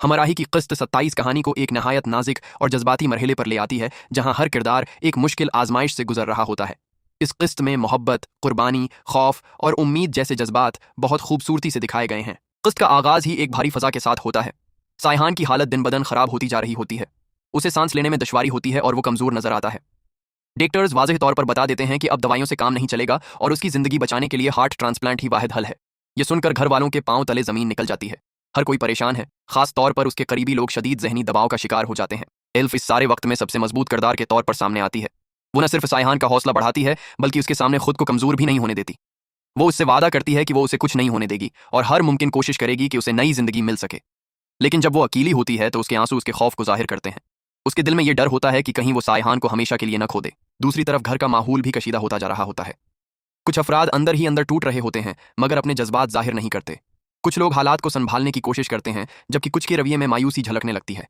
हमराही की किस्त 27 कहानी को एक नहायत नाजिक और जज्बाती मरहले पर ले आती है, जहां हर किरदार एक मुश्किल आजमाइश से गुजर रहा होता है। इस किस्त में मोहब्बत, कुर्बानी, खौफ और उम्मीद जैसे जज्बात बहुत खूबसूरती से दिखाए गए हैं। किस्त का आगाज ही एक भारी फजा के साथ होता है। सायहान की हालत दिन बदन खराब होती जा रही होती है। उसे सांस लेने में दुश्वारी होती है और वो कमजोर नजर आता है। डॉक्टर्स वाज़ेह तौर पर बता देते हैं कि अब दवाइयों से काम नहीं चलेगा और उसकी जिंदगी बचाने के लिए हार्ट ट्रांसप्लांट ही वाहिद हल है। ये सुनकर घर वालों के पांव तले जमीन निकल जाती है। हर कोई परेशान है, खास तौर पर उसके करीबी लोग शदीद जहनी दबाव का शिकार हो जाते हैं। एल्फ इस सारे वक्त में सबसे मजबूत किरदार के तौर पर सामने आती है। वो न सिर्फ सायहान का हौसला बढ़ाती है, बल्कि उसके सामने खुद को कमजोर भी नहीं होने देती। वो उससे वादा करती है कि वो उसे कुछ नहीं होने देगी और हर मुमकिन कोशिश करेगी कि उसे नई जिंदगी मिल सके। लेकिन जब वो अकेली होती है तो उसके आंसू उसके खौफ को जाहिर करते हैं। उसके दिल में ये डर होता है कि कहीं वो सायहान को हमेशा के लिए न खो दे। दूसरी तरफ घर का माहौल भी कशीदा होता जा रहा होता है। कुछ अफराद अंदर ही अंदर टूट रहे होते हैं, मगर अपने जज्बात जाहिर नहीं करते। कुछ लोग हालात को संभालने की कोशिश करते हैं, जबकि कुछ के रवैये में मायूसी झलकने लगती है।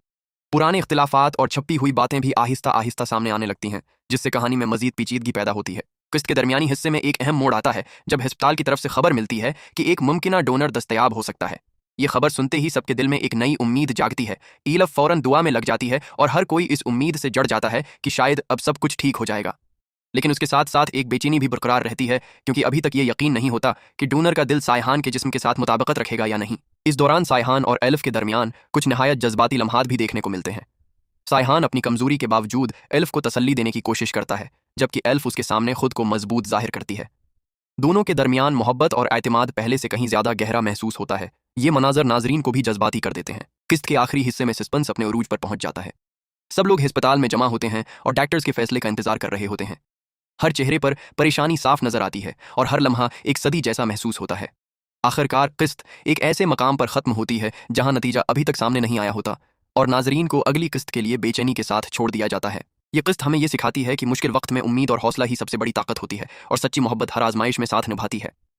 पुराने इख्तिलाफात और छपी हुई बातें भी आहिस्ता आहिस्ता सामने आने लगती हैं, जिससे कहानी में मजीद पेचीदगी पैदा होती है। किस्त के दरमियानी हिस्से में एक अहम मोड़ आता है, जब अस्पताल की तरफ से खबर मिलती है कि एक मुमकिना डोनर दस्तयाब हो सकता है। ये खबर सुनते ही सबके दिल में एक नई उम्मीद जागती है। ईलफ फौरन दुआ में लग जाती है और हर कोई इस उम्मीद से जड़ जाता है कि शायद अब सब कुछ ठीक हो जाएगा। लेकिन उसके साथ साथ एक बेचैनी भी बरकरार रहती है, क्योंकि अभी तक ये यकीन नहीं होता कि डोनर का दिल सायहान के जिस्म के साथ मुताबिकत रखेगा या नहीं। इस दौरान सायहान और एल्फ के दरमियान कुछ नहायत जज्बाती लम्हात भी देखने को मिलते हैं। सायहान अपनी कमजोरी के बावजूद एल्फ को तसल्ली देने की कोशिश करता है, जबकि एल्फ उसके सामने खुद को मजबूत जाहिर करती है। दोनों के दरमियान मोहब्बत और एतमाद पहले से कहीं ज्यादा गहरा महसूस होता है। ये मनाजर नाजरीन को भी जज्बाती कर देते हैं। किस्त के आखिरी हिस्से में सस्पेंस अपने उरूज पर पहुंच जाता है। सब लोग अस्पताल में जमा होते हैं और डॉक्टर्स के फैसले का इंतजार कर रहे होते हैं। हर चेहरे पर परेशानी साफ नजर आती है और हर लम्हा एक सदी जैसा महसूस होता है। आखिरकार किस्त एक ऐसे मकाम पर खत्म होती है जहां नतीजा अभी तक सामने नहीं आया होता और नाजरीन को अगली किस्त के लिए बेचैनी के साथ छोड़ दिया जाता है। ये किस्त हमें ये सिखाती है कि मुश्किल वक्त में उम्मीद और हौसला ही सबसे बड़ी ताकत होती है और सच्ची मोहब्बत हर आजमाइश में साथ निभाती है।